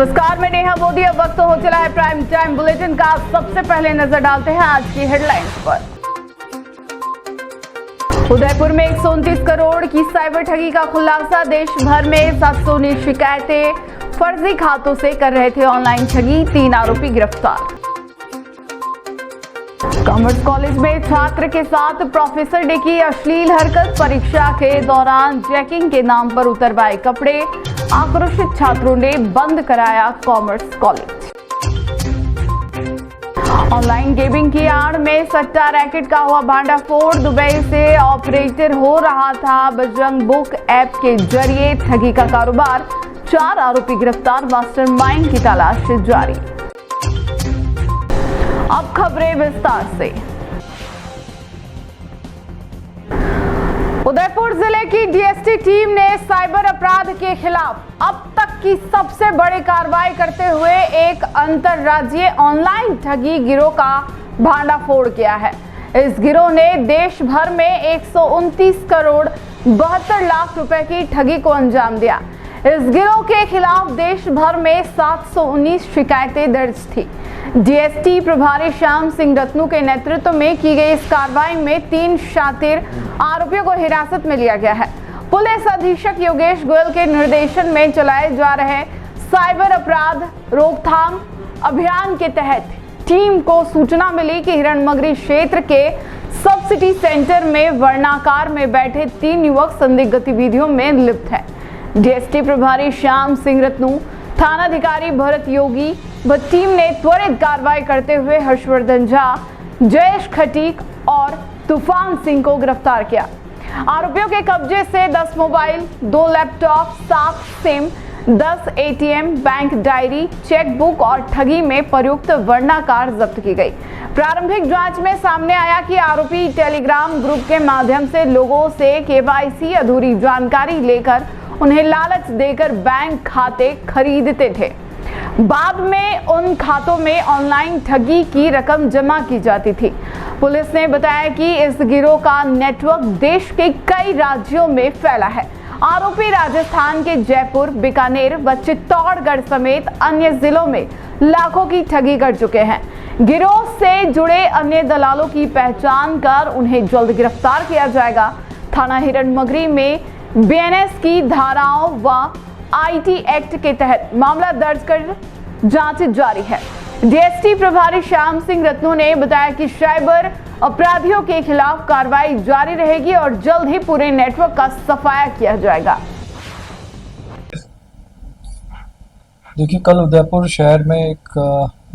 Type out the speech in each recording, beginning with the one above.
नमस्कार, मैं नेहा मोदी। अब वक्त हो चला है प्राइम टाइम बुलेटिन का। सबसे पहले नजर डालते हैं आज की हेडलाइंस पर। उदयपुर में 129 करोड़ की साइबर ठगी का खुलासा। देश भर में 719 शिकायतें। फर्जी खातों से कर रहे थे ऑनलाइन ठगी, 3 आरोपी गिरफ्तार। कॉमर्स कॉलेज में छात्र के साथ प्रोफेसर ने की अश्लील हरकत। परीक्षा के दौरान चेकिंग के नाम पर उतरवाए कपड़े। आक्रोशित छात्रों ने बंद कराया कॉमर्स कॉलेज। ऑनलाइन गेमिंग की आड़ में सट्टा रैकेट का हुआ भांडाफोड़। दुबई से ऑपरेटर हो रहा था बजरंग बुक ऐप के जरिए ठगी का कारोबार। 4 आरोपी गिरफ्तार। मास्टरमाइंड की तलाश जारी। अब खबरें विस्तार से। उदयपुर जिले की डीएसटी टीम ने साइबर अपराध के खिलाफ अब तक की सबसे बड़ी कार्रवाई करते हुए एक अंतरराज्यीय ऑनलाइन ठगी गिरोह का भांडाफोड़ किया है। इस गिरोह ने देश भर में 129 करोड़ 72 लाख रुपए की ठगी को अंजाम दिया। इस गिरोह के खिलाफ देश भर में 719 शिकायतें दर्ज थी। डीएसटी प्रभारी श्याम सिंह रत्नू के नेतृत्व में की गई इस कार्रवाई में 3 शातिर आरोपियों को हिरासत में लिया गया है। पुलिस अधीक्षक योगेश गोयल के निर्देशन में चलाए जा रहे साइबर अपराध रोकथाम अभियान के तहत टीम को सूचना मिली कि हिरणमगरी क्षेत्र के सब सिटी सेंटर में वर्णाकार में बैठे 3 युवक संदिग्ध गतिविधियों में लिप्त हैं। डीएसटी प्रभारी श्याम सिंह रत्नू, थानाधिकारी भरत योगी व टीम ने त्वरित कार्रवाई करते हुए हर्षवर्धन झा, जयेश खटीक और तूफान सिंह को गिरफ्तार किया। आरोपियों के कब्जे से 10 mobile, 2 laptop, 7 SIM, 10 ATM, bank diary, chequebook और ठगी में प्रयुक्त वर्णाकार जब्त की गई। प्रारंभिक जांच में सामने आया कि आरोपी टेलीग्राम ग्रुप के माध्यम से लोगों से केवाईसी अधूरी जानकारी लेकर उन्हें लालच देकर बैंक खाते खरीदते थे। बाद में उन खातों में ऑनलाइन ठगी की रकम जमा की जाती थी। पुलिस ने बताया कि इस गिरोह का नेटवर्क देश के कई राज्यों में फैला है। आरोपी राजस्थान के जयपुर, बीकानेर व चित्तौड़गढ़ समेत अन्य जिलों में लाखों की ठगी कर चुके हैं। गिरोह से जुड़े अन्य दलालों की पहचान कर उन्हें जल्द गिरफ्तार किया जाएगा। थाना हिरणमगरी में बीएनएस की धाराओं व आईटी एक्ट के तहत मामला दर्ज कर जांच जारी है। डीएसटी प्रभारी श्याम सिंह रत्नू ने बताया कि साइबर अपराधियों के खिलाफ कार्रवाई जारी रहेगी और जल्द ही पूरे नेटवर्क का सफाया किया जाएगा। देखिए, कल उदयपुर शहर में एक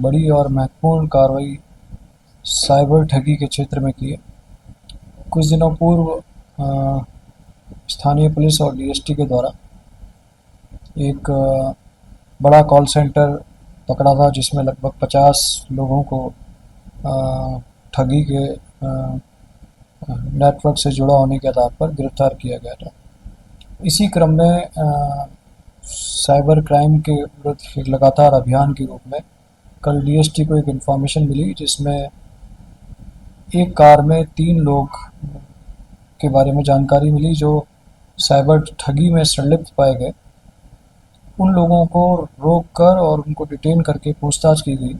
बड़ी और महत्वपूर्ण कार्रवाई साइबर ठगी के क्षेत्र में की है। कुछ दिनों पूर्व स्थानीय पुलिस और डीएसटी के द्वारा एक बड़ा कॉल सेंटर पकड़ा था, जिसमें लगभग 50 लोगों को ठगी के नेटवर्क से जुड़ा होने के आधार पर गिरफ्तार किया गया था। इसी क्रम में साइबर क्राइम के विरुद्ध एक लगातार अभियान के रूप में कल डीएसटी को एक इन्फॉर्मेशन मिली, जिसमें एक कार में 3 लोग के बारे में जानकारी मिली जो साइबर ठगी में संलिप्त पाए गए। उन लोगों को रोककर और उनको डिटेन करके पूछताछ की गई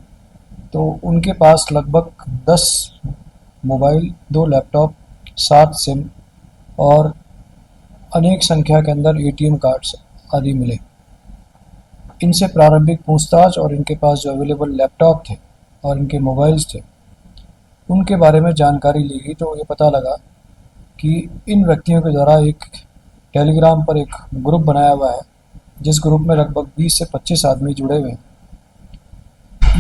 तो उनके पास लगभग 10 मोबाइल, 2 लैपटॉप, 7 सिम और अनेक संख्या के अंदर एटीएम कार्ड्स आदि मिले। इनसे प्रारंभिक पूछताछ और इनके पास जो अवेलेबल लैपटॉप थे और इनके मोबाइल्स थे, उनके बारे में जानकारी ली गई तो ये पता लगा कि इन व्यक्तियों के द्वारा एक टेलीग्राम पर एक ग्रुप बनाया हुआ है, जिस ग्रुप में लगभग 20 से 25 आदमी जुड़े हुए हैं।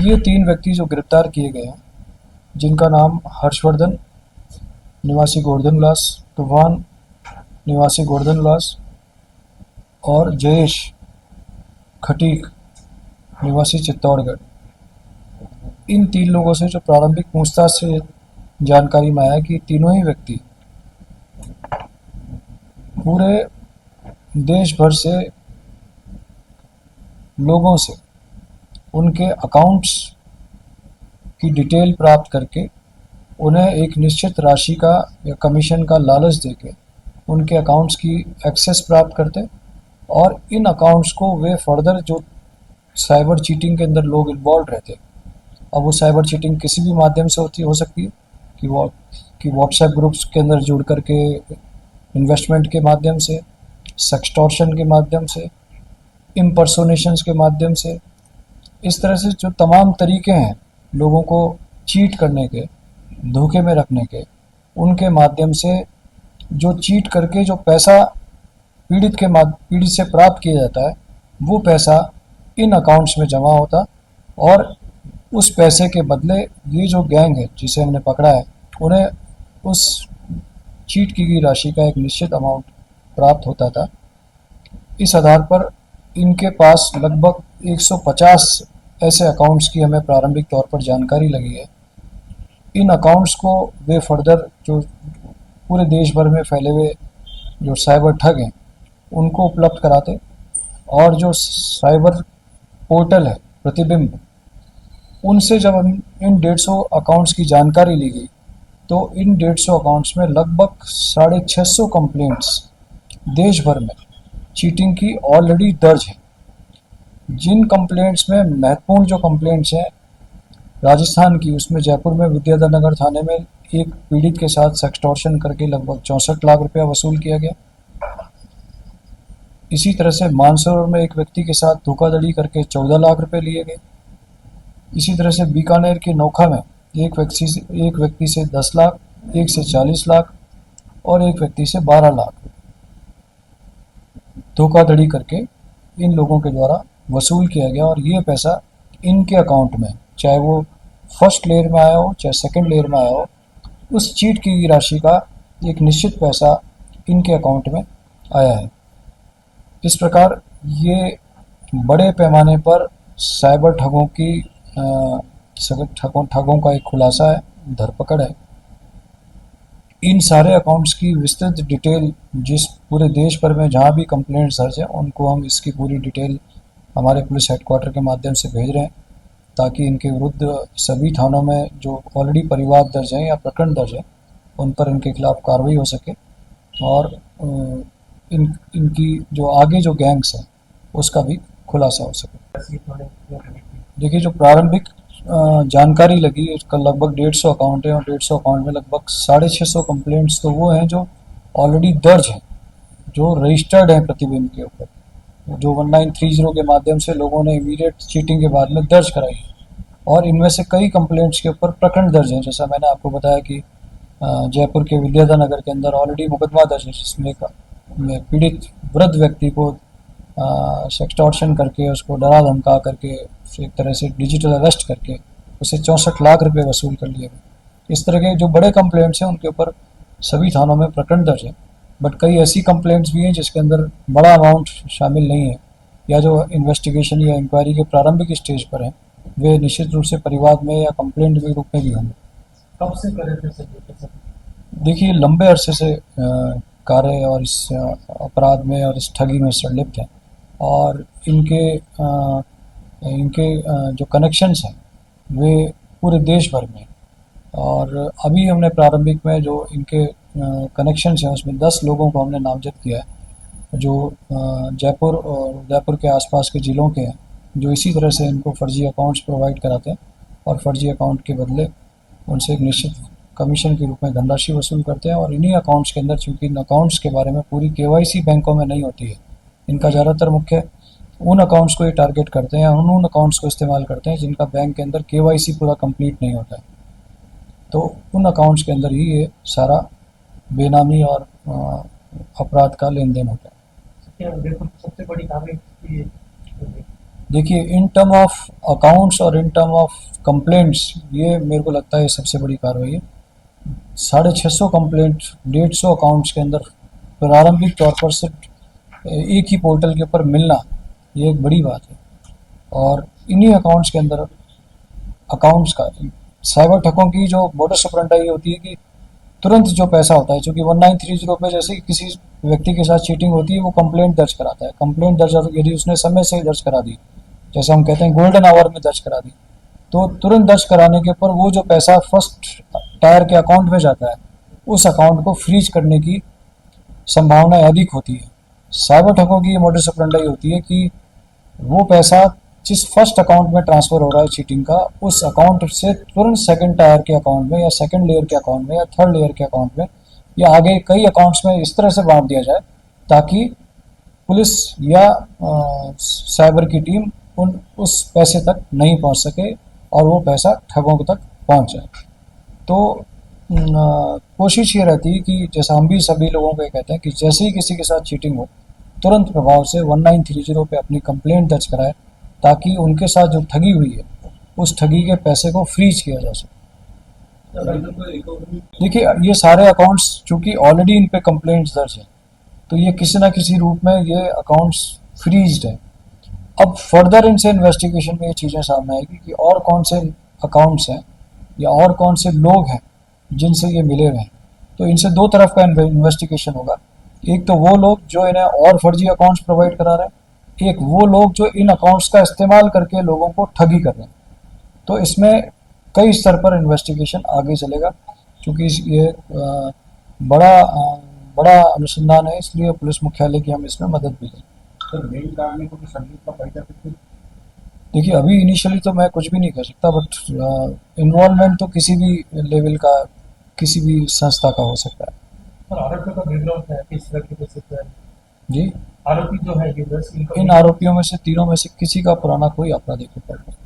ये 3 व्यक्ति जो गिरफ्तार किए गए हैं, जिनका नाम हर्षवर्धन निवासी गोवर्धन विलास, तूफान निवासी गोवर्धन विलास और जयेश खटीक निवासी चित्तौड़गढ़, इन 3 लोगों से जो प्रारंभिक पूछताछ से जानकारी में आया कि तीनों ही व्यक्ति पूरे देश भर से लोगों से उनके अकाउंट्स की डिटेल प्राप्त करके उन्हें एक निश्चित राशि का या कमीशन का लालच देके उनके अकाउंट्स की एक्सेस प्राप्त करते और इन अकाउंट्स को वे फर्दर जो साइबर चीटिंग के अंदर लोग इन्वॉल्व रहते हैं। अब वो साइबर चीटिंग किसी भी माध्यम से हो सकती है कि व्हाट्सएप ग्रुप्स के अंदर जुड़ करके, इन्वेस्टमेंट के माध्यम से, सेक्सटॉर्शन के माध्यम से, इम्पर्सोनेशंस के माध्यम से, इस तरह से जो तमाम तरीके हैं लोगों को चीट करने के, धोखे में रखने के, उनके माध्यम से जो चीट करके जो पैसा पीड़ित से प्राप्त किया जाता है, वो पैसा इन अकाउंट्स में जमा होता और उस पैसे के बदले ये जो गैंग है जिसे हमने पकड़ा है, उन्हें उस चीट की गई राशि का एक निश्चित अमाउंट प्राप्त होता था। इस आधार पर इनके पास लगभग 150 ऐसे अकाउंट्स की हमें प्रारंभिक तौर पर जानकारी लगी है। इन अकाउंट्स को वे फर्दर जो पूरे देश भर में फैले हुए जो साइबर ठग हैं उनको उपलब्ध कराते, और जो साइबर पोर्टल है प्रतिबिंब, उनसे जब हम इन 150 अकाउंट्स की जानकारी ली गई तो इन 150 अकाउंट्स में लगभग 650 कंप्लेंट्स देश भर में चीटिंग की ऑलरेडी दर्ज है। जिन कंप्लेंट्स में महत्वपूर्ण जो कंप्लेंट्स हैं राजस्थान की, उसमें जयपुर में विद्याधर नगर थाने में एक पीड़ित के साथ सेक्सटॉर्शन करके लगभग 64 लाख रुपया वसूल किया गया। इसी तरह से मानसरोवर में एक व्यक्ति के साथ धोखाधड़ी करके 14 लाख रुपए लिए गए। इसी तरह से बीकानेर के नोखा में एक व्यक्ति से 10 लाख, एक से 40 लाख और एक व्यक्ति से 12 लाख धोखाधड़ी करके इन लोगों के द्वारा वसूल किया गया। और ये पैसा इनके अकाउंट में, चाहे वो फर्स्ट लेयर में आया हो चाहे सेकंड लेयर में आया हो, उस चीट की राशि का एक निश्चित पैसा इनके अकाउंट में आया है। इस प्रकार ये बड़े पैमाने पर साइबर ठगों का एक खुलासा है, धरपकड़ है। इन सारे अकाउंट्स की विस्तृत डिटेल जिस पूरे देश भर में जहाँ भी कंप्लेंट्स दर्ज हैं उनको हम इसकी पूरी डिटेल हमारे पुलिस हेडक्वार्टर के माध्यम से भेज रहे हैं, ताकि इनके विरुद्ध सभी थानों में जो ऑलरेडी परिवाद दर्ज हैं या प्रकरण दर्ज हैं उन पर इनके खिलाफ कार्रवाई हो सके और इनकी जो आगे जो गैंग्स हैं उसका भी खुलासा हो सके। देखिए, जो प्रारंभिक जानकारी लगी उसका लगभग 150 अकाउंट है और 150 अकाउंट में लगभग 650 कंप्लेंट्स तो वो हैं जो ऑलरेडी दर्ज हैं, जो रजिस्टर्ड हैं प्रतिबिंब के ऊपर, जो 1930 के माध्यम से लोगों ने इमीडिएट चीटिंग के बाद में दर्ज कराई है। और इनमें से कई कंप्लेंट्स के ऊपर प्रकरण दर्ज हैं। जैसा मैंने आपको बताया कि जयपुर के विद्याधर नगर के अंदर ऑलरेडी मुकदमा दर्ज है, जिसमें पीड़ित वृद्ध व्यक्ति को सेक्सटॉर्शन करके, उसको डरा धमका करके, एक तरह से डिजिटल अरेस्ट करके उसे 64 लाख रुपए वसूल कर लिए गए। इस तरह के जो बड़े कंप्लेंट्स हैं उनके ऊपर सभी थानों में प्रकरण दर्ज है। बट कई ऐसी कंप्लेंट्स भी हैं जिसके अंदर बड़ा अमाउंट शामिल नहीं है, या जो इन्वेस्टिगेशन या इंक्वायरी के प्रारंभिक स्टेज पर हैं, वे निश्चित रूप से परिवाद में या कंप्लेंट के रूप में भी होंगे। कब से करे थे सर? देखिए, लंबे अरसे से कार्य और इस अपराध में और इस ठगी में संलिप्त हैं, और इनके जो कनेक्शंस हैं वे पूरे देश भर में। और अभी हमने प्रारंभिक में जो इनके कनेक्शंस हैं उसमें 10 लोगों को हमने नामजद किया है, जो जयपुर और उदयपुर के आसपास के ज़िलों के हैं, जो इसी तरह से इनको फर्जी अकाउंट्स प्रोवाइड कराते हैं और फर्जी अकाउंट के बदले उनसे एक निश्चित कमीशन के रूप में धनराशि वसूल करते हैं। और इन्हीं अकाउंट्स के अंदर, चूँकि इन अकाउंट्स के बारे में पूरी KYC बैंकों में नहीं होती है, इनका ज़्यादातर मुख्य उन अकाउंट्स को ही टारगेट करते हैं, उन अकाउंट्स को इस्तेमाल करते हैं जिनका बैंक के अंदर KYC पूरा कंप्लीट नहीं होता है। तो उन अकाउंट्स के अंदर ही ये सारा बेनामी और अपराध का लेन देन होता है। सबसे बड़ी कार्रवाई देखिए, इन टर्म ऑफ अकाउंट्स और इन टर्म ऑफ कंप्लेंट्स, ये मेरे को लगता है सबसे बड़ी कार्रवाई है। 650 कंप्लेंट 150 अकाउंट्स के अंदर प्रारंभिक तौर पर सिर्फ एक ही पोर्टल के ऊपर मिलना, ये एक बड़ी बात है। और इन्हीं अकाउंट्स के अंदर अकाउंट्स का साइबर ठगों की जो मोडस ऑपरेंडी होती है कि तुरंत जो पैसा होता है, चूँकि 1930 में जैसे किसी व्यक्ति के साथ चीटिंग होती है, वो कंप्लेंट दर्ज कराता है। कंप्लेंट दर्ज यदि उसने समय से दर्ज करा दी, जैसे हम कहते हैं गोल्डन आवर में दर्ज करा दी, तो तुरंत दर्ज कराने के ऊपर वो जो पैसा फर्स्ट टायर के अकाउंट में जाता है, उस अकाउंट को फ्रीज करने की संभावना अधिक होती है। साइबर ठगों की ये मोडस ऑपरेंडी होती है कि वो पैसा जिस फर्स्ट अकाउंट में ट्रांसफ़र हो रहा है चीटिंग का, उस अकाउंट से तुरंत सेकंड टायर के अकाउंट में या सेकंड लेयर के अकाउंट में या थर्ड लेयर के अकाउंट में या आगे कई अकाउंट्स में इस तरह से बांट दिया जाए ताकि पुलिस या साइबर की टीम उस पैसे तक नहीं पहुंच सके और वो पैसा ठगों तक पहुंच जाए। तो कोशिश ये रहती है कि जैसा हम भी सभी लोगों को ये कहते हैं कि जैसे ही किसी के साथ चीटिंग हो तुरंत प्रभाव से 1930 पे अपनी कंप्लेंट दर्ज कराए ताकि उनके साथ जो ठगी हुई है उस ठगी के पैसे को फ्रीज किया जा सके। देखिए, ये सारे अकाउंट्स चूँकि ऑलरेडी इन पे कंप्लेंट्स दर्ज है तो ये किसी ना किसी रूप में ये अकाउंट्स फ्रीज्ड है। अब फर्दर इनसे इन्वेस्टिगेशन में ये चीज़ें सामने आएगी कि और कौन से अकाउंट्स हैं या और कौन से लोग हैं जिनसे ये मिले हुए हैं। तो इनसे दो तरफ का इन्वेस्टिगेशन होगा। एक तो वो लोग जो इन्हें और फर्जी अकाउंट्स प्रोवाइड करा रहे हैं, एक वो लोग जो इन अकाउंट्स का इस्तेमाल करके लोगों को ठगी कर रहे हैं। तो इसमें कई स्तर पर इन्वेस्टिगेशन आगे चलेगा। क्योंकि ये बड़ा अनुसंधान है, इसलिए पुलिस मुख्यालय की हम इसमें मदद भी लें। सर, मेल काटने को तो संदीप का फायदा कितना? देखिए, अभी इनिशियली तो मैं कुछ भी नहीं कर सकता, बट इन्वॉल्वमेंट तो किसी भी लेवल का किसी भी संस्था का हो सकता है। सर, आरोपियों का बैकग्राउंड है किस तरह की वजह से? जी, आरोपी जो है यूजर्स इन आरोपियों में से तीनों में से किसी का पुराना कोई आपराधिक रिकॉर्ड नहीं।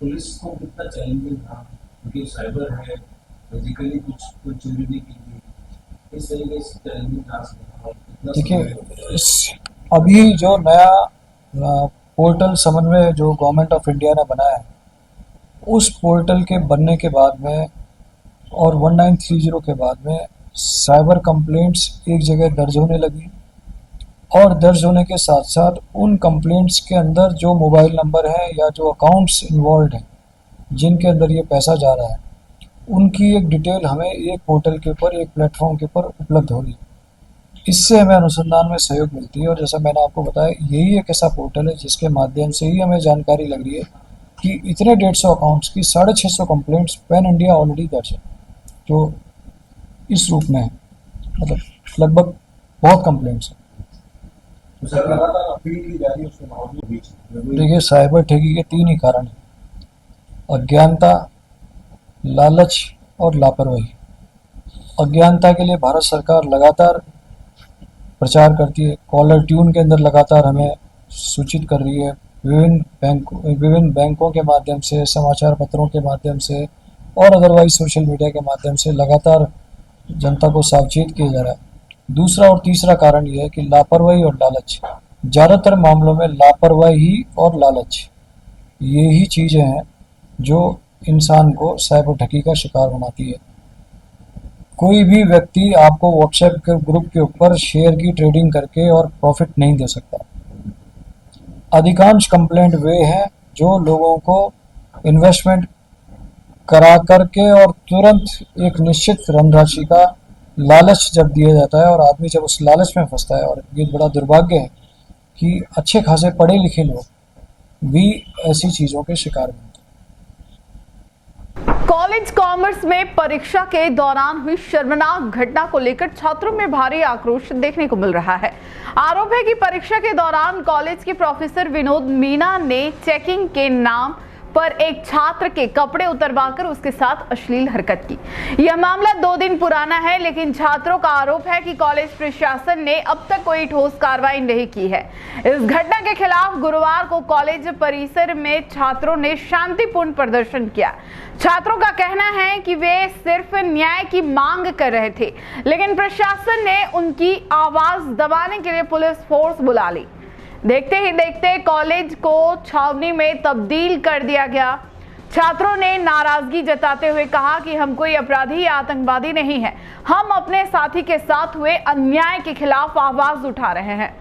पुलिस को कितना चैलेंजिंग था क्योंकि साइबर है, फिजिकली कुछ चोरी भी की गई, इस तरीके से चैलेंजिंग टास्क है। देखिए, अभी जो नया पोर्टल समन्वय जो गवर्नमेंट ऑफ इंडिया ने बनाया है, उस पोर्टल के बनने के बाद में और 1930 के बाद में साइबर कंप्लेंट्स एक जगह दर्ज होने लगी और दर्ज होने के साथ साथ उन कंप्लेंट्स के अंदर जो मोबाइल नंबर हैं या जो अकाउंट्स इन्वॉल्व हैं जिनके अंदर ये पैसा जा रहा है, उनकी एक डिटेल हमें एक पोर्टल के ऊपर, एक प्लेटफॉर्म के ऊपर उपलब्ध हो रही है। इससे हमें अनुसंधान में सहयोग मिलती है और जैसा मैंने आपको बताया, यही एक ऐसा पोर्टल है जिसके माध्यम से ही हमें जानकारी लग रही है कि इतने 150 अकाउंट्स की 650 कंप्लेंट्स पैन इंडिया ऑलरेडी दर्ज है जो इस रूप में है। मतलब लगभग बहुत कंप्लेंट्स हैं। देखिए, साइबर ठगी के 3 ही कारण हैं: अज्ञानता, लालच और लापरवाही। अज्ञानता के लिए भारत सरकार लगातार प्रचार करती है, कॉलर ट्यून के अंदर लगातार हमें सूचित कर रही है, विभिन्न बैंकों के माध्यम से, समाचार पत्रों के माध्यम से और अदरवाइज सोशल मीडिया के माध्यम से लगातार जनता को सावचेत किया जा रहा है। दूसरा और तीसरा कारण यह है कि लापरवाही और लालच। ज़्यादातर मामलों में लापरवाही और लालच ये ही चीज़ें हैं जो इंसान को साइबर ठगी का शिकार बनाती है। कोई भी व्यक्ति आपको व्हाट्सएप के ग्रुप के ऊपर शेयर की ट्रेडिंग करके और प्रॉफिट नहीं दे सकता। अधिकांश कंप्लेंट वे हैं जो लोगों को इन्वेस्टमेंट करा करके और तुरंत एक निश्चित धनराशि का लालच जब दिया जाता है और आदमी जब उस लालच में फंसता है, और ये बड़ा दुर्भाग्य है कि अच्छे खासे पढ़े लिखे लोग भी ऐसी चीज़ों के शिकार बनते हैं। कॉलेज कॉमर्स में परीक्षा के दौरान हुई शर्मनाक घटना को लेकर छात्रों में भारी आक्रोश देखने को मिल रहा है। आरोप है कि परीक्षा के दौरान कॉलेज के प्रोफेसर विनोद मीना ने चेकिंग के नाम पर एक छात्र के कपड़े उतरवाकर उसके साथ अश्लील हरकत की। यह मामला 2 दिन पुराना है, लेकिन छात्रों का आरोप है कि कॉलेज प्रशासन ने अब तक कोई ठोस कार्रवाई नहीं की है। इस घटना के खिलाफ गुरुवार को कॉलेज परिसर में छात्रों ने शांतिपूर्ण प्रदर्शन किया। छात्रों का कहना है कि वे सिर्फ न्याय की मांग कर रहे थे, लेकिन प्रशासन ने उनकी आवाज दबाने के लिए पुलिस फोर्स बुला ली। देखते ही देखते कॉलेज को छावनी में तब्दील कर दिया गया। छात्रों ने नाराजगी जताते हुए कहा कि हम कोई अपराधी या आतंकवादी नहीं हैं, हम अपने साथी के साथ हुए अन्याय के खिलाफ आवाज उठा रहे हैं।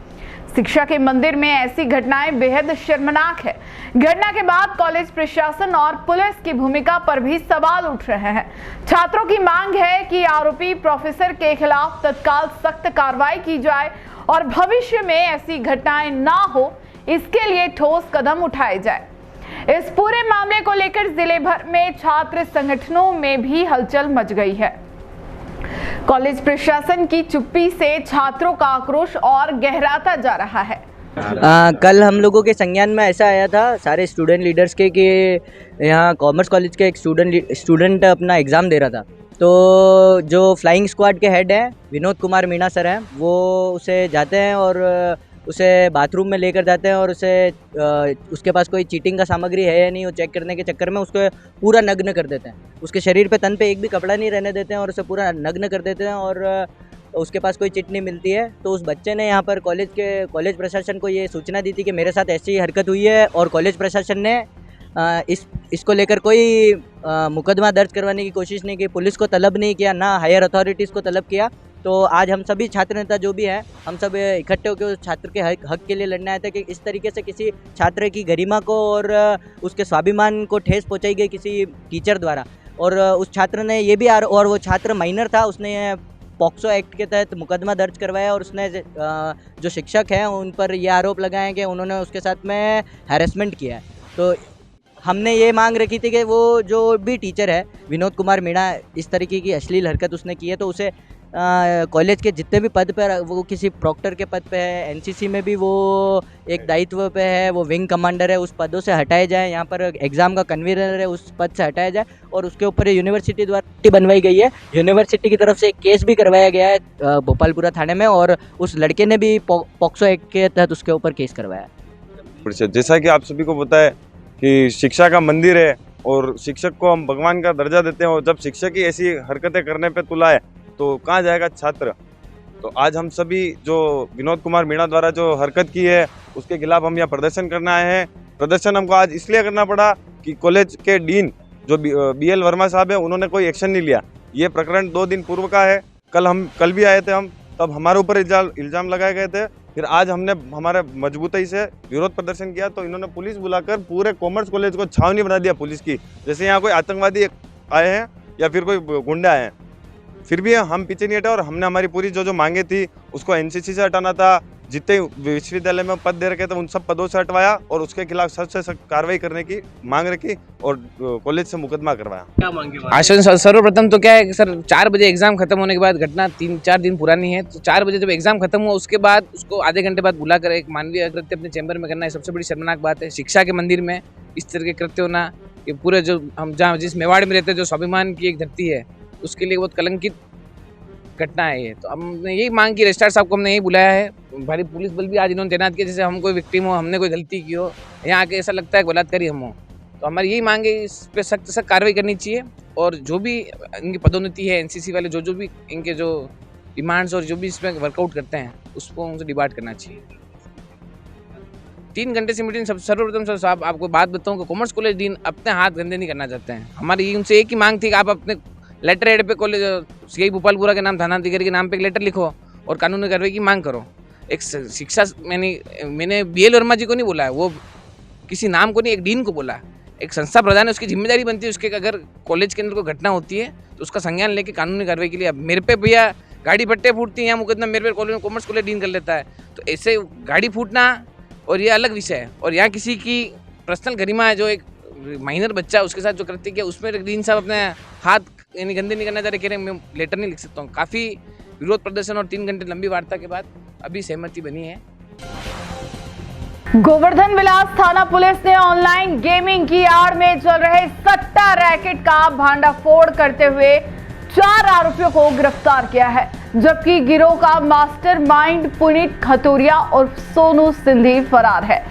शिक्षा के मंदिर में ऐसी घटनाएं बेहद शर्मनाक है। घटना के बाद कॉलेज प्रशासन और पुलिस की भूमिका पर भी सवाल उठ रहे हैं। छात्रों की मांग है कि आरोपी प्रोफेसर के खिलाफ तत्काल सख्त कार्रवाई की जाए और भविष्य में ऐसी घटनाएं ना हो, इसके लिए ठोस कदम उठाए जाए। इस पूरे मामले को लेकर जिले भर में छात्र संगठनों में भी हलचल मच गई है। कॉलेज प्रशासन की चुप्पी से छात्रों का आक्रोश और गहराता जा रहा है। कल हम लोगों के संज्ञान में ऐसा आया था सारे स्टूडेंट लीडर्स के कि यहाँ कॉमर्स कॉलेज के एक स्टूडेंट अपना एग्ज़ाम दे रहा था। तो जो फ्लाइंग स्क्वाड के हेड हैं विनोद कुमार मीणा सर हैं, वो उसे जाते हैं और उसे बाथरूम में लेकर जाते हैं और उसके पास कोई चीटिंग का सामग्री है या नहीं वो चेक करने के चक्कर में उसको पूरा नग्न कर देते हैं। उसके शरीर पे तन पे एक भी कपड़ा नहीं रहने देते हैं और उसे पूरा नग्न कर देते हैं और उसके पास कोई चिट नहीं मिलती है। तो उस बच्चे ने यहाँ पर कॉलेज प्रशासन को ये सूचना दी थी कि मेरे साथ ऐसी हरकत हुई है और कॉलेज प्रशासन ने इसको लेकर कोई मुकदमा दर्ज करवाने की कोशिश नहीं की, पुलिस को तलब नहीं किया, ना हायर अथॉरिटीज़ को तलब किया। तो आज हम सभी छात्र नेता जो भी हैं हम सब इकट्ठे होकर उस छात्र के हक के लिए लड़ने आए थे कि इस तरीके से किसी छात्र की गरिमा को और उसके स्वाभिमान को ठेस पहुँचाई गई किसी टीचर द्वारा। और उस छात्र ने ये भी और वो छात्र माइनर था, उसने पॉक्सो एक्ट के तहत मुकदमा दर्ज करवाया और उसने जो शिक्षक हैं उन पर ये आरोप लगाए हैं कि उन्होंने उसके साथ में हैरेसमेंट किया है। तो हमने ये मांग रखी थी कि वो जो भी टीचर है विनोद कुमार मीणा इस तरीके की अश्लील हरकत उसने की है तो उसे कॉलेज के जितने भी पद पर वो किसी प्रॉक्टर के पद पे है, एनसीसी में भी वो एक दायित्व पे है, वो विंग कमांडर है, उस पदों से हटाए जाए, यहाँ पर एग्ज़ाम का कन्वीनर है उस पद से हटाया जाए और उसके ऊपर यूनिवर्सिटी द्वारा बनवाई गई है। यूनिवर्सिटी की तरफ से एक केस भी करवाया गया है भोपालपुरा थाने में और उस लड़के ने भी पॉक्सो एक्ट के तहत उसके ऊपर केस करवाया। जैसा कि आप सभी को पता है कि शिक्षा का मंदिर है और शिक्षक को हम भगवान का दर्जा देते हैं और जब शिक्षक ही ऐसी हरकतें करने पे तुला है तो कहाँ जाएगा छात्र। तो आज हम सभी जो विनोद कुमार मीणा द्वारा जो हरकत की है उसके खिलाफ हम यहाँ प्रदर्शन करने आए हैं। प्रदर्शन हमको आज इसलिए करना पड़ा कि कॉलेज के डीन जो BL वर्मा साहब है उन्होंने कोई एक्शन नहीं लिया। ये प्रकरण 2 दिन पूर्व का है। कल भी आए थे हम, तब हमारे ऊपर इल्ज़ाम लगाए गए थे। फिर आज हमने हमारे मजबूती से विरोध प्रदर्शन किया तो इन्होंने पुलिस बुलाकर पूरे कॉमर्स कॉलेज को छावनी बना दिया पुलिस की, जैसे यहाँ कोई आतंकवादी आए हैं या फिर कोई गुंडे आए हैं। फिर भी हम पीछे नहीं हटे और हमने हमारी पूरी जो मांगे थी उसको NCC से हटाना था, जितने विश्वविद्यालय में पद दे रखे थे उन सब पदों से हटवाया और उसके खिलाफ सख्त से सख्त कार्रवाई करने की मांग रखी और कॉलेज से मुकदमा करवाया। क्या मांगे? आश्वासन सर्वप्रथम तो क्या है कि सर 4 बजे एग्जाम खत्म होने के बाद, घटना 3-4 दिन पुरानी है, तो 4 बजे जब एग्जाम खत्म हुआ उसके बाद उसको आधे घंटे बाद बुलाकर एक मानवीय कृत्य अपने चैम्बर में करना है सबसे बड़ी शर्मनाक बात है। शिक्षा के मंदिर में इस तरह के कृत्य होना, ये पूरे जो हम जहाँ जिस मेवाड़ में रहते हैं जो स्वाभिमान की एक धरती है उसके लिए बहुत कलंकित घटना है ये। तो हमने यही मांग की, रजिस्ट्रार साहब को हमने यही बुलाया है, भारी पुलिस बल भी आज इन्होंने तैनात किया जैसे हम कोई विक्टिम हो, हमने कोई गलती की हो, यहाँ आके ऐसा लगता है बलात्कारी हम हो। तो हमारी यही मांग है इस पर सख्त सख्त कार्रवाई करनी चाहिए और जो भी इनकी पदोन्नति है NCC वाले जो भी इनके जो डिमांड्स और जो भी इसमें वर्कआउट करते हैं उसको उनसे डिबाट करना चाहिए। 3 घंटे से मीटिंग सर्वप्रथम सर साहब आपको बात बताऊँ कि कॉमर्स कॉलेज डीन अपने हाथ गंदे नहीं करना चाहते हैं। हमारी उनसे एक ही मांग थी कि आप अपने लेटर हेड पे कॉलेज CI भोपालपुरा के नाम थानाधिकारी के नाम पे एक लेटर लिखो और कानूनी कार्रवाई की मांग करो। एक शिक्षा मैंने BL वर्मा जी को नहीं बोला है, वो किसी नाम को नहीं, एक डीन को बोला। एक संस्था प्रधान है, उसकी जिम्मेदारी बनती है उसके अगर कॉलेज के अंदर कोई घटना होती है तो उसका संज्ञान लेके कानूनी कार्रवाई के लिए। अब मेरे पे भैया गाड़ी पट्टे फूटती हैं, यहाँ मुकदमा मेरे पे कॉमर्स कॉलेज डीन कर लेता है, तो ऐसे गाड़ी फूटना और ये अलग विषय है। और यहाँ किसी की पर्सनल गरिमा है, जो एक माइनर बच्चा उसके साथ जो कृत्य किया उसमें डीन साहब अपने हाथ यानी गंदे नहीं करना चाह रहे, कह रहे मैं लेटर नहीं लिख सकता हूँ। काफ़ी विरोध प्रदर्शन और 3 घंटे लंबी वार्ता के बाद अभी सहमति बनी है। गोवर्धन विलास थाना पुलिस ने ऑनलाइन गेमिंग की आड़ में चल रहे सट्टा रैकेट का भांडाफोड़ करते हुए 4 आरोपियों को गिरफ्तार किया है, जबकि गिरोह का मास्टरमाइंड पुनीत खतूरिया और सोनू सिंधी फरार है।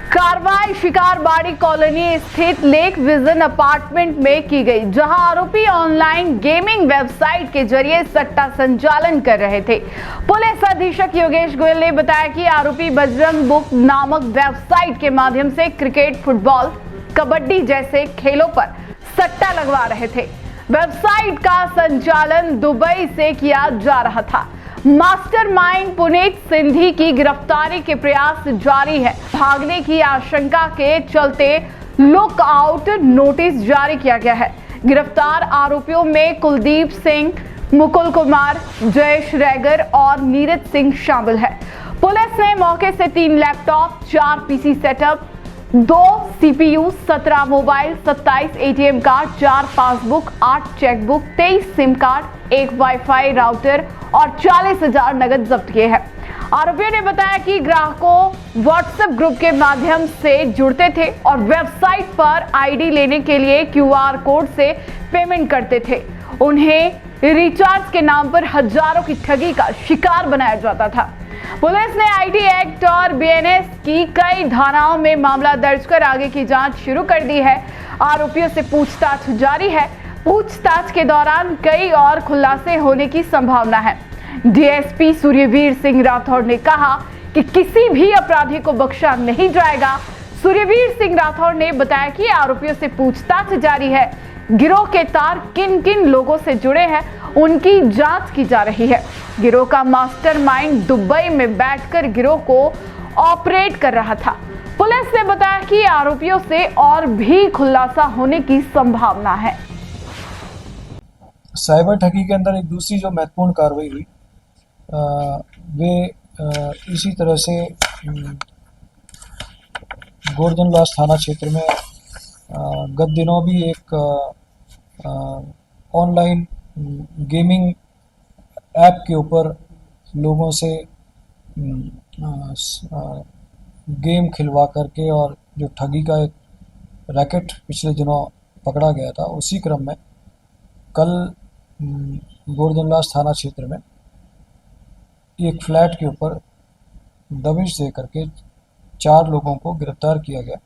कार्रवाई शिकारबाड़ी कॉलोनी स्थित लेक विजन अपार्टमेंट में की गई, जहां आरोपी ऑनलाइन गेमिंग वेबसाइट के जरिए सट्टा संचालन कर रहे थे। पुलिस अधीक्षक योगेश गोयल ने बताया कि आरोपी बजरंग बुक नामक वेबसाइट के माध्यम से क्रिकेट, फुटबॉल, कबड्डी जैसे खेलों पर सट्टा लगवा रहे थे। वेबसाइट का संचालन दुबई से किया जा रहा था। मास्टरमाइंड पुनीत सिंधी की गिरफ्तारी के प्रयास जारी है। भागने की आशंका के चलते लुकआउट नोटिस जारी किया गया है। गिरफ्तार आरोपियों में कुलदीप सिंह, मुकुल कुमार, जयेश रैगर और नीरज सिंह शामिल है। पुलिस ने मौके से 3 laptop, 4 PC setup, 2 CPU, 17 mobile, 27 ATM card, 4 passbook, 8 chequebook, 23 SIM card, 1 wifi router और 40,000 नगद जब्त किए हैं। आरोपियों ने बताया कि ग्राहकों व्हाट्सएप ग्रुप के माध्यम से जुड़ते थे और वेबसाइट पर आईडी लेने के लिए क्यूआर कोड से पेमेंट करते थे। उन्हें रिचार्ज के नाम पर हजारों की ठगी का शिकार बनाया जाता था। पुलिस ने आईटी एक्ट और बीएनएस की कई धाराओं में मामला दर्ज कर आगे की जांच शुरू कर दी है। आरोपियों से पूछताछ जारी है। पूछताछ के दौरान कई और खुलासे होने की संभावना है। डीएसपी सूर्यवीर सिंह राठौड़ ने कहा कि किसी भी अपराधी को बख्शा नहीं जाएगा। सूर्यवीर सिंह राठौड़ ने बताया कि आरोपियों से पूछताछ जारी है। गिरोह के तार किन किन लोगों से जुड़े हैं उनकी जांच की जा रही है। गिरोह का मास्टरमाइंड दुबई में बैठकर गिरोह को ऑपरेट कर रहा था। पुलिस ने बताया कि आरोपियों से और भी खुलासा होने की संभावना है। साइबर ठगी के अंदर एक दूसरी जो महत्वपूर्ण कार्रवाई हुई वे इसी तरह से गोवर्धनलास थाना क्षेत्र में गत दिनों भी एक ऑनलाइन गेमिंग ऐप के ऊपर लोगों से गेम खिलवा करके और जो ठगी का एक रैकेट पिछले दिनों पकड़ा गया था, उसी क्रम में कल गोवर्धनलास थाना क्षेत्र में एक फ्लैट के ऊपर दबिश दे करके 4 लोगों को गिरफ्तार किया गया।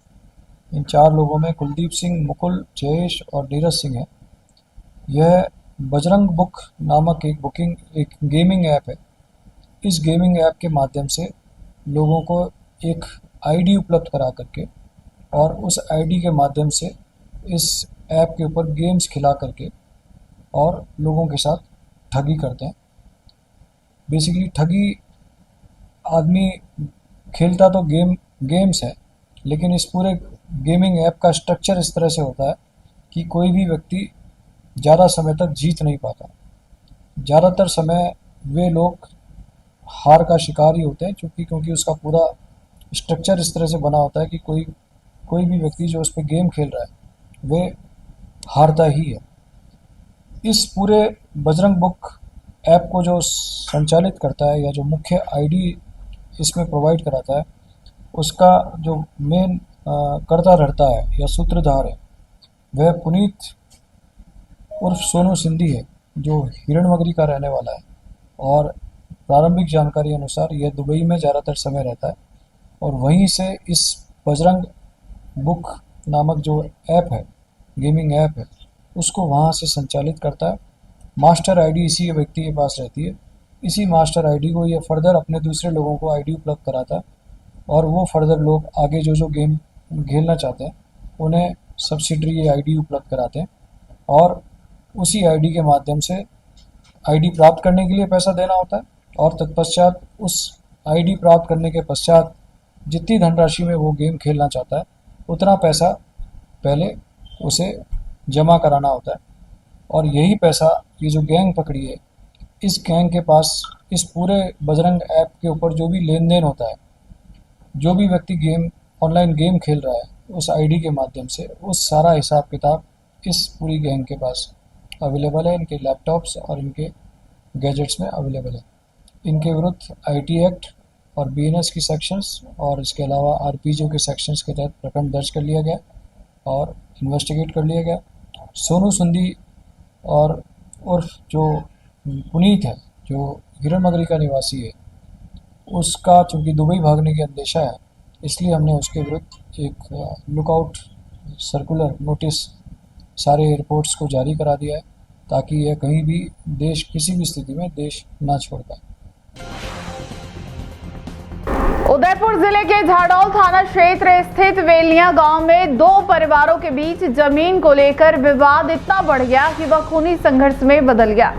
इन 4 लोगों में कुलदीप सिंह, मुकुल, जयेश और नीरज सिंह है। यह बजरंग बुक नामक एक गेमिंग ऐप है। इस गेमिंग ऐप के माध्यम से लोगों को एक आईडी उपलब्ध करा करके और उस आईडी के माध्यम से इस ऐप के ऊपर गेम्स खिला करके और लोगों के साथ ठगी करते हैं। बेसिकली ठगी आदमी खेलता तो गेम्स है, लेकिन इस पूरे गेमिंग ऐप का स्ट्रक्चर इस तरह से होता है कि कोई भी व्यक्ति ज़्यादा समय तक जीत नहीं पाता। ज़्यादातर समय वे लोग हार का शिकार ही होते हैं, क्योंकि उसका पूरा स्ट्रक्चर इस तरह से बना होता है कि कोई भी व्यक्ति जो उस पर गेम खेल रहा है वे हारता ही है। इस पूरे बजरंग बुक ऐप को जो संचालित करता है या जो मुख्य आईडी इसमें प्रोवाइड कराता है, उसका जो मेन कर्ता धर्ता है या सूत्रधार है वह पुनीत उर्फ सोनू सिंधी है, जो हिरणमगरी का रहने वाला है। और प्रारंभिक जानकारी अनुसार यह दुबई में ज़्यादातर समय रहता है और वहीं से इस बजरंग बुक नामक जो ऐप है, गेमिंग ऐप है, उसको वहाँ से संचालित करता है। मास्टर आईडी इसी व्यक्ति के पास रहती है। इसी मास्टर आईडी को ये फर्दर अपने दूसरे लोगों को आईडी उपलब्ध कराता है और वो फर्दर लोग आगे जो गेम खेलना चाहते हैं उन्हें सब्सिडरी आईडी उपलब्ध कराते हैं और उसी आईडी के माध्यम से आईडी प्राप्त करने के लिए पैसा देना होता है और तत्पश्चात उस आईडी प्राप्त करने के पश्चात जितनी धनराशि में वो गेम खेलना चाहता है उतना पैसा पहले उसे जमा कराना होता है। और यही पैसा ये जो गैंग पकड़ी है, इस गैंग के पास इस पूरे बजरंग ऐप के ऊपर जो भी लेन देन होता है, जो भी व्यक्ति ऑनलाइन गेम खेल रहा है उस आईडी के माध्यम से, उस सारा हिसाब किताब इस पूरी गैंग के पास अवेलेबल है। इनके लैपटॉप्स और इनके गैजेट्स में अवेलेबल है। इनके विरुद्ध आईटी एक्ट और बीएनएस की सेक्शंस और इसके अलावा आरपीओ के सेक्शंस के तहत प्रकरण दर्ज कर लिया गया और इन्वेस्टिगेट कर लिया गया। सोनू सिंधी और उर्फ जो पुनीत है, जो हिरणमगरी का निवासी है, उसका चूँकि दुबई भागने की अंदेशा है, इसलिए हमने उसके विरुद्ध एक लुकआउट सर्कुलर नोटिस सारे एयरपोर्ट्स को जारी करा दिया है ताकि यह कहीं भी किसी भी स्थिति में देश ना छोड़ पाए। उदयपुर जिले के झाडौल थाना क्षेत्र स्थित वेलिया गांव में 2 परिवारों के बीच जमीन को लेकर विवाद इतना बढ़ गया कि वह खूनी संघर्ष में बदल गया।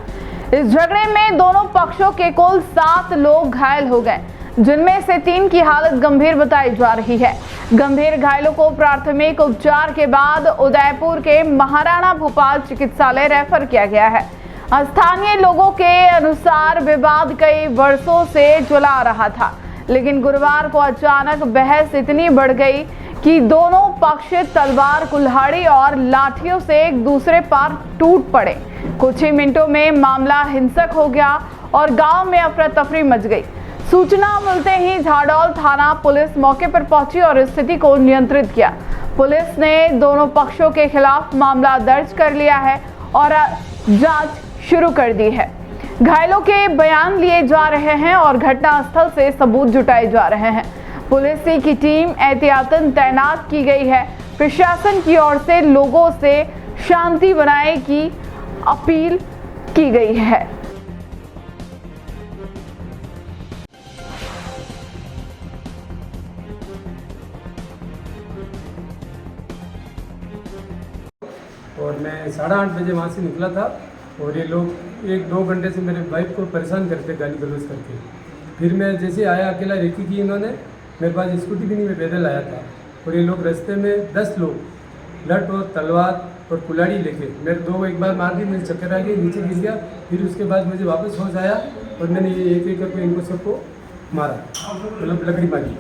इस झगड़े में दोनों पक्षों के कुल 7 लोग घायल हो गए, जिनमें से 3 की हालत गंभीर बताई जा रही है। गंभीर घायलों को प्राथमिक उपचार के बाद उदयपुर के महाराणा भूपाल चिकित्सालय रेफर किया गया है। स्थानीय लोगों के अनुसार विवाद कई वर्षों से जला आ रहा था, लेकिन गुरुवार को अचानक बहस इतनी बढ़ गई कि दोनों पक्ष तलवार, कुल्हाड़ी और लाठियों से एक दूसरे पर टूट पड़े। कुछ ही मिनटों में मामला हिंसक हो गया और गांव में अफरा तफरी मच गई। सूचना मिलते ही झाडौल थाना पुलिस मौके पर पहुंची और स्थिति को नियंत्रित किया। पुलिस ने दोनों पक्षों के खिलाफ मामला दर्ज कर लिया है और जांच शुरू कर दी है। घायलों के बयान लिए जा रहे हैं और घटनास्थल से सबूत जुटाए जा रहे हैं। पुलिस की टीम एहतियातन तैनात की गई है। प्रशासन की ओर से लोगों से शांति बनाने की अपील की गई है। और मैं 8:30 बजे वहाँ से निकला था और ये लोग 1-2 घंटे से मेरे वाइफ को परेशान करते गाली गलौज करके। फिर मैं जैसे आया अकेला रेकी की इन्होंने, मेरे पास स्कूटी भी नहीं, मैं पैदल आया था और ये लोग रास्ते में 10 लोग लठ और तलवार और कुल्हाड़ी लेके मेरे 2 एक बार मार दी, मुझे चक्कर आ गई, नीचे गिर गया। फिर उसके बाद मुझे वापस होश आया और मैंने ये एक करके इनको सबको मारा, मतलब लकड़ी मारी।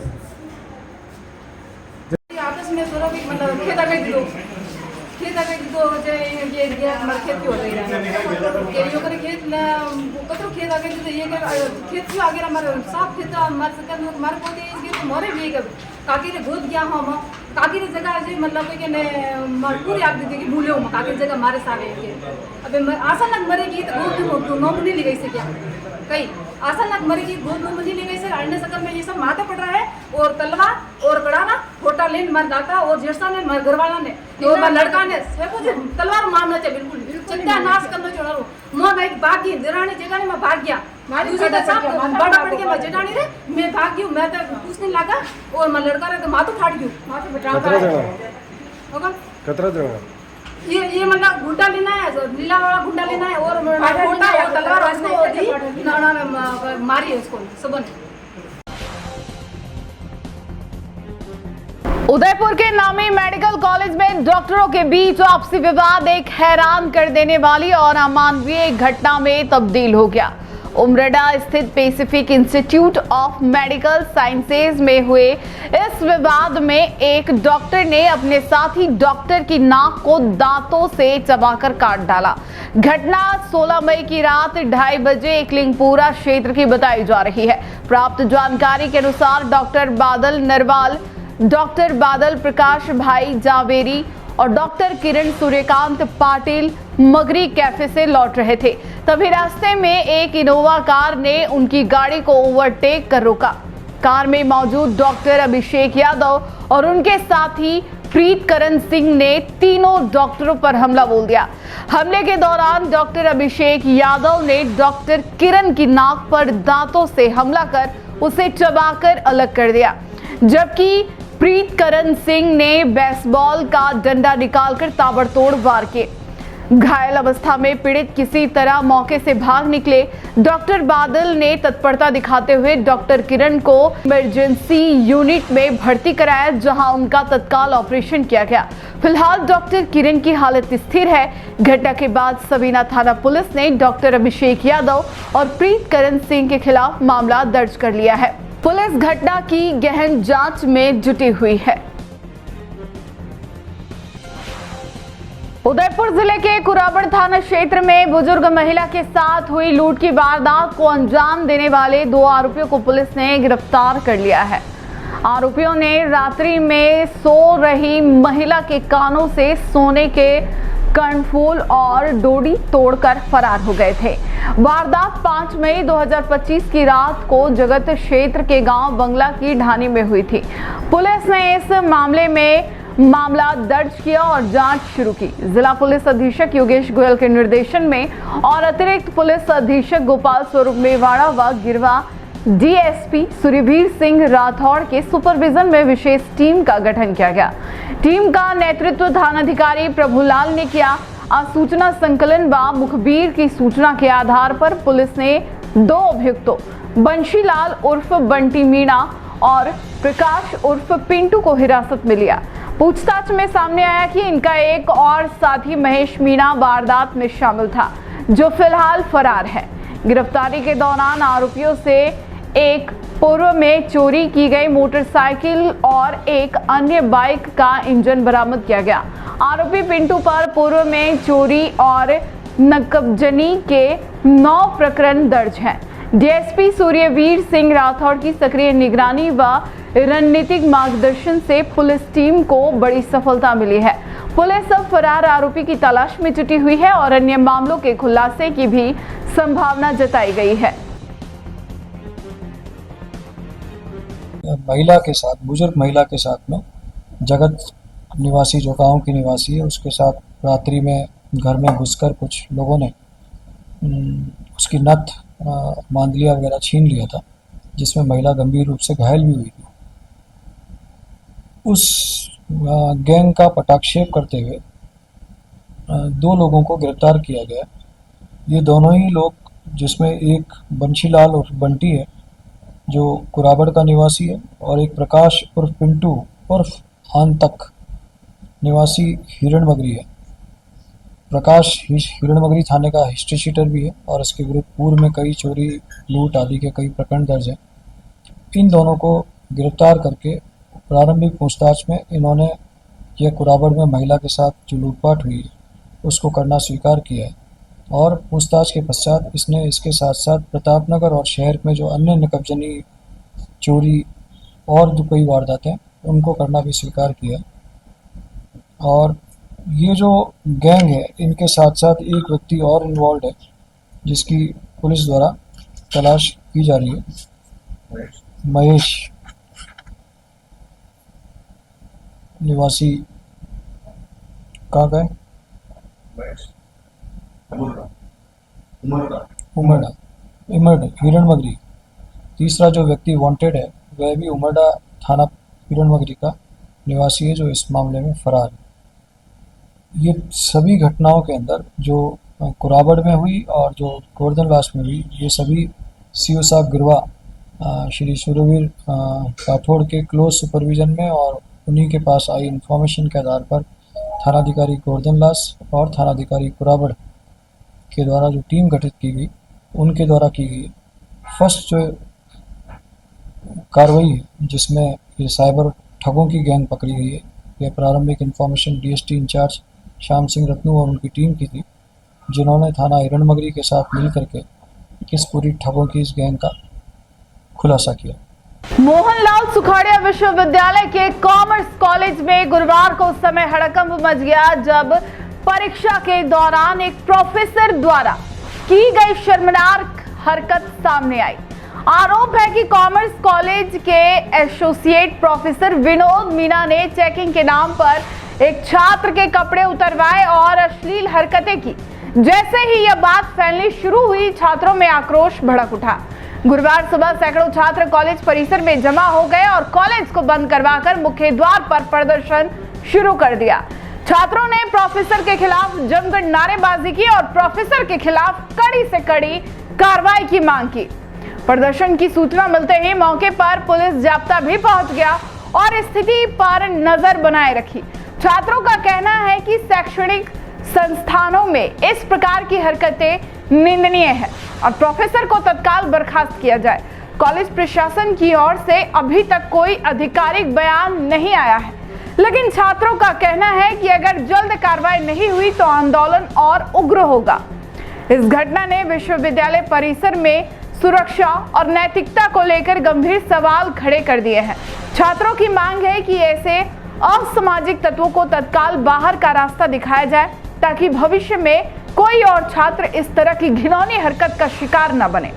आपस में थोड़ा भी मतलब खेत आ गई तो जे ये हमारे खेत की हो रही है ये जो करे खेत ना कतरो खेत आ गई तो ये खेत क्यों आ गया हमारे साफ खेत हमारे सकन हमारे पोते इसके मोरे भी काकी ने गोद गया हम काकी ने जगह जे मतलब कि ने पूरी आप दीदी की भूले हो काकी जगह मारे सारे के अबे आशा लग मरेगी तो गोद नो नहीं ले गई से क्या कहीं आशा लग मरेगी गोद नो नहीं ले गई से अन्य सकल में ये सब माथे पड़ रहा है और तलवार और कड़ाना फोटा लेन मर जाता और जेठसा ने मर घरवाला ने और लड़का ने सब कुछ तलवार मारना चाहिए बिल्कुल चिंता नाश करना चाहिए मोह भाई भाग गई दिरानी जगह में भाग गया दूसरे का साथ बड़ा पड़ गया जेठानी रे मैं भाग गई मैं तो कुछ नहीं लगा और मैं लड़का रे तो माथो फाड़ गयो माथो बचाता होगा कतरा जगह ये मतलब गुंडा लेना है नीला वाला गुंडा लेना है और फोटा और तलवार उसको दी ना मारी है उसको सबन। उदयपुर के नामी मेडिकल कॉलेज में डॉक्टरों के बीच आपसी विवाद एक हैरान कर देने वाली और अमानवीय घटना में तब्दील हो गया। उमरेडा स्थित Pacific institute of medical sciences में हुए इस विवाद में एक डॉक्टर ने अपने साथी डॉक्टर की नाक को दांतों से चबाकर काट डाला। घटना 16 मई की रात 2:30 बजे एकलिंगपुरा क्षेत्र की बताई जा रही है। प्राप्त जानकारी के अनुसार डॉक्टर बादल नरवाल, डॉक्टर बादल प्रकाश भाई जावेरी और डॉक्टर किरण सूर्यकांत पाटिल मगरी कैफे से लौट रहे थे। तभी रास्ते में एक इनोवा कार ने उनकी गाड़ी को ओवरटेक कर रोका। कार में मौजूद डॉक्टर अभिषेक यादव और उनके साथी प्रीतकरण सिंह ने तीनों डॉक्टरों पर हमला बोल दिया। हमले के दौरान डॉक्टर अभिषेक यादव ने डॉक्टर किरण की नाक पर दांतों से हमला कर उसे चबाकर अलग कर दिया, जबकि प्रीतकरण सिंह ने बेसबॉल का डंडा निकालकर ताबड़तोड़ वार किए। घायल अवस्था में पीड़ित किसी तरह मौके से भाग निकले। डॉक्टर बादल ने तत्परता दिखाते हुए डॉक्टर किरण को इमरजेंसी यूनिट में भर्ती कराया, जहां उनका तत्काल ऑपरेशन किया गया। फिलहाल डॉक्टर किरण की हालत स्थिर है। घटना के बाद सबीना थाना पुलिस ने डॉक्टर अभिषेक यादव और प्रीतकरण सिंह के खिलाफ मामला दर्ज कर लिया है। पुलिस घटना की गहन जांच में जुटी हुई है। उदयपुर जिले के कुराबड़ थाना क्षेत्र में बुजुर्ग महिला के साथ हुई लूट की वारदात को अंजाम देने वाले 2 आरोपियों को पुलिस ने गिरफ्तार कर लिया है। आरोपियों ने रात्रि में सो रही महिला के कानों से सोने के कर्णफूल और डोरी तोड़कर फरार हो गए थे। वारदात 5 मई 2025 की रात को जगत क्षेत्र के गांव बंगला की ढानी में हुई थी। पुलिस ने इस मामले में मामला दर्ज किया और जांच शुरू की। जिला पुलिस अधीक्षक योगेश गोयल के निर्देशन में और अतिरिक्त पुलिस अधीक्षक गोपाल स्वरूप मेवाड़ा व गिरवा डीएसपी सुरभीर सिंह राठौड़ के सुपरविजन में विशेष टीम का गठन किया गया। टीम का नेतृत्व थानाधिकारी प्रभुलाल ने किया। सूचना संकलन व मुखबिर की सूचना के आधार पर पुलिस ने 2 अभियुक्तों बंशीलाल उर्फ बंटी मीणा और प्रकाश उर्फ पिंटू को हिरासत में लिया। पूछताछ में सामने आया कि इनका एक और साथी महेश मीणा वारदात में शामिल था, जो फिलहाल फरार है। गिरफ्तारी के दौरान आरोपियों से एक पूर्व में चोरी की गई मोटरसाइकिल और एक अन्य बाइक का इंजन बरामद किया गया। आरोपी पिंटू पर पूर्व में चोरी और नकबजनी के 9 प्रकरण दर्ज हैं। डीएसपी सूर्यवीर सिंह राठौड़ की सक्रिय निगरानी व रणनीतिक मार्गदर्शन से पुलिस टीम को बड़ी सफलता मिली है। पुलिस अब फरार आरोपी की तलाश में जुटी हुई है और अन्य मामलों के खुलासे की भी संभावना जताई गई है। महिला के साथ, बुजुर्ग महिला के साथ में जगत निवासी, जो गांव की निवासी है, उसके साथ रात्रि में घर में घुसकर कुछ लोगों ने उसकी नथ, मांदलिया वगैरह छीन लिया था, जिसमें महिला गंभीर रूप से घायल भी हुई थी। उस गैंग का पटाक्षेप करते हुए 2 लोगों को गिरफ्तार किया गया। ये दोनों ही लोग, जिसमें एक बंशीलाल उर्फ बंटी है जो कुराबड़ का निवासी है, और एक प्रकाश उर्फ पिंटू उर्फ आंतक निवासी हिरणमगरी है। प्रकाश हिरणमगरी थाने का हिस्ट्री शीटर भी है और इसके विरुद्ध पूर्व में कई चोरी, लूट आदि के कई प्रकरण दर्ज हैं। इन दोनों को गिरफ्तार करके प्रारंभिक पूछताछ में इन्होंने यह कुराबड़ में महिला के साथ जो लूटपाट हुई है उसको करना स्वीकार किया है, और पूछताछ के पश्चात इसने इसके साथ साथ प्रतापनगर और शहर में जो अन्य नकबजनी, चोरी और जो कई वारदातें उनको करना भी स्वीकार किया। और ये जो गैंग है, इनके साथ साथ एक व्यक्ति और इन्वॉल्व है जिसकी पुलिस द्वारा तलाश की जा रही है। महेश निवासी कहाँ गए? उमरडा हिरणमगरी। तीसरा जो व्यक्ति वांटेड है वह भी उमरडा थाना हिरणमगरी का निवासी है, जो इस मामले में फरार है। ये सभी घटनाओं के अंदर जो कुराबड़ में हुई और जो गोवर्धनलास में हुई, ये सभी सीओ साहब गिरवा श्री सूर्यवीर राठौड़ के क्लोज सुपरविजन में और उन्हीं के पास आई इन्फॉर्मेशन के आधार पर थानाधिकारी गोवर्धनलास और थानाधिकारी कुराबड़ के द्वारा जो टीम गठित की गई, उनके द्वारा की गई फर्स्ट जो कार्रवाई है, जिसमें ये साइबर ठगों की गैंग पकड़ी गई है। यह प्रारंभिक information DST incharge Shyam Singh Ratnu और उनकी टीम की थी, जिन्होंने थाना हिरणमगरी के साथ मिल करके इस पूरी ठगों की इस गैंग का खुलासा किया। मोहनलाल सुखाड़िया विश्वविद्यालय के कॉमर्स कॉलेज में गुरुवार को उस समय हड़कंप मच गया जब परीक्षा के दौरान एक प्रोफेसर द्वारा की गई शर्मनाक हरकत सामने आई। आरोप है कि कॉमर्स कॉलेज के एसोसिएट प्रोफेसर विनोद मीना ने चेकिंग के नाम पर एक छात्र के कपड़े उतरवाए और अश्लील हरकतें की। जैसे ही यह बात फैलनी शुरू हुई, छात्रों में आक्रोश भड़क उठा। गुरुवार सुबह सैकड़ों छात्र कॉलेज परिसर में जमा हो गए और कॉलेज को बंद करवाकर मुख्य द्वार पर प्रदर्शन शुरू कर दिया। छात्रों ने प्रोफेसर के खिलाफ जमकर नारेबाजी की और प्रोफेसर के खिलाफ कड़ी से कड़ी कार्रवाई की मांग की। प्रदर्शन की सूचना मिलते ही मौके पर पुलिस जाब्ता भी पहुंच गया और स्थिति पर नजर बनाए रखी। छात्रों का कहना है कि शैक्षणिक संस्थानों में इस प्रकार की हरकतें निंदनीय है और प्रोफेसर को तत्काल बर्खास्त किया जाए। कॉलेज प्रशासन की ओर से अभी तक कोई आधिकारिक बयान नहीं आया है, लेकिन छात्रों का कहना है कि अगर जल्द कार्रवाई नहीं हुई तो आंदोलन और उग्र होगा। इस घटना ने विश्वविद्यालय परिसर में सुरक्षा और नैतिकता को लेकर गंभीर सवाल खड़े कर दिए हैं। छात्रों की मांग है कि ऐसे असामाजिक तत्वों को तत्काल बाहर का रास्ता दिखाया जाए ताकि भविष्य में कोई और छात्र इस तरह की घिनौनी हरकत का शिकार न बने।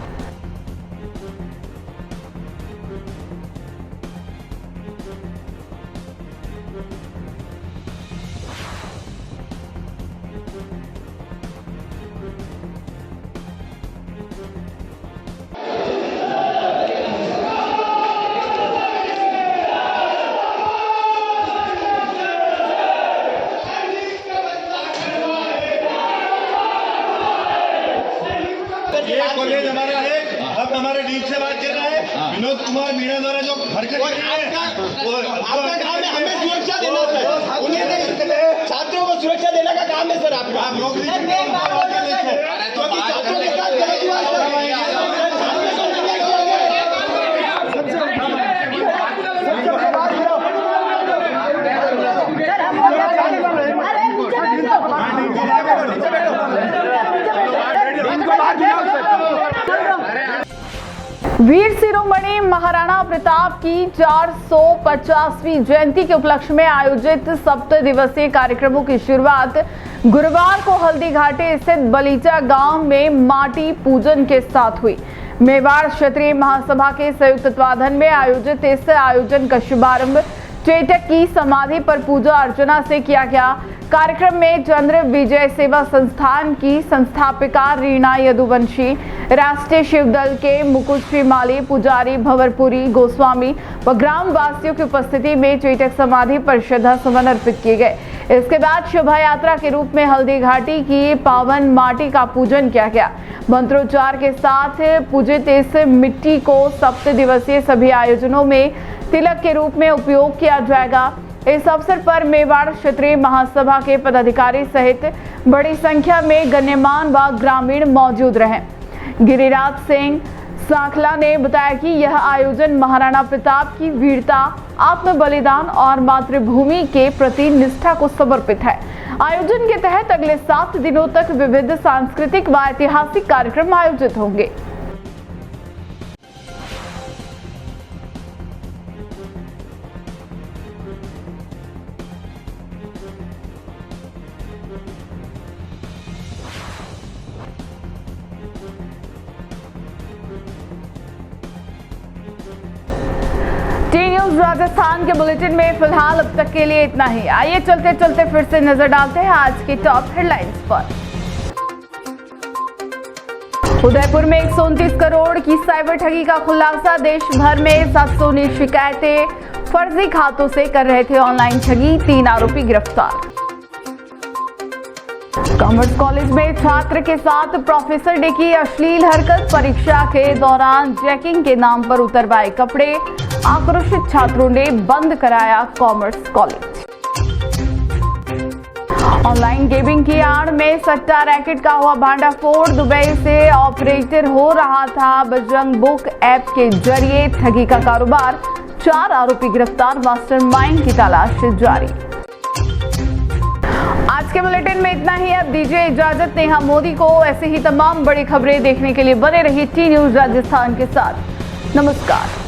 कॉलेज हमारा है। अब हमारे डीन से बात कर रहा है विनोद कुमार मीणा द्वारा जो हरकत की है, आपका काम है हमें सुरक्षा देना सर। उन्हें छात्रों को सुरक्षा देने का काम है सर आपका। आप रोक लीजिए क्योंकि छात्रों के साथ गलत हुआ वीर शिरोमणि महाराणा प्रताप की 450वीं जयंती के उपलक्ष्य में आयोजित 7 दिवसीय कार्यक्रमों की शुरुआत गुरुवार को हल्दीघाटी स्थित बलीचा गांव में माटी पूजन के साथ हुई। मेवाड़ क्षेत्रीय महासभा के संयुक्त तत्वाधान में आयोजित इस आयोजन का शुभारंभ चेटक की समाधि पर पूजा अर्चना से किया गया। कार्यक्रम में चंद्र विजय सेवा संस्थान की संस्थापिका रीना यदुवंशी, राष्ट्रीय शिवदल के मुकुट श्रीमाली, पुजारी भंवरपुरी गोस्वामी व ग्रामवासियों की उपस्थिति में चेटक समाधि पर श्रद्धा सुमन अर्पित किए गए। इसके बाद शोभा यात्रा के रूप में हल्दीघाटी की पावन माटी का पूजन किया गया। मंत्रोच्चार के साथ पूजित इस मिट्टी को 7 दिवसीय सभी आयोजनों में तिलक के रूप में उपयोग किया जाएगा। इस अवसर पर मेवाड़ क्षेत्रीय महासभा के पदाधिकारी सहित बड़ी संख्या में गण्यमान्य व ग्रामीण मौजूद रहे। गिरिराज सिंह सांखला ने बताया कि यह आयोजन महाराणा प्रताप की वीरता, आत्म बलिदान और मातृभूमि के प्रति निष्ठा को समर्पित है। आयोजन के तहत अगले 7 दिनों तक विविध सांस्कृतिक व ऐतिहासिक कार्यक्रम आयोजित होंगे। टी न्यूज़ राजस्थान के बुलेटिन में फिलहाल अब तक के लिए इतना ही। आइए चलते चलते फिर से नजर डालते हैं आज की टॉप हेडलाइंस पर। उदयपुर में 129 करोड़ की साइबर ठगी का खुलासा। देश भर में 719 शिकायतें। फर्जी खातों से कर रहे थे ऑनलाइन ठगी, 3 आरोपी गिरफ्तार। कॉमर्स कॉलेज में छात्र के साथ प्रोफेसर ने की अश्लील हरकत। परीक्षा के दौरान चेकिंग के नाम पर उतरवाए कपड़े। आक्रोशित छात्रों ने बंद कराया कॉमर्स कॉलेज। ऑनलाइन गेमिंग की आड़ में सट्टा रैकेट का हुआ भांडाफोड़। दुबई से ऑपरेटर हो रहा था बजरंग बुक ऐप के जरिए ठगी का कारोबार। 4 आरोपी गिरफ्तार। मास्टरमाइंड की तलाश जारी। आज के बुलेटिन में इतना ही। अब दीजिए इजाजत नेहा मोदी को। ऐसे ही तमाम बड़ी खबरें देखने के लिए बने रहिए टी न्यूज़ राजस्थान के साथ। नमस्कार।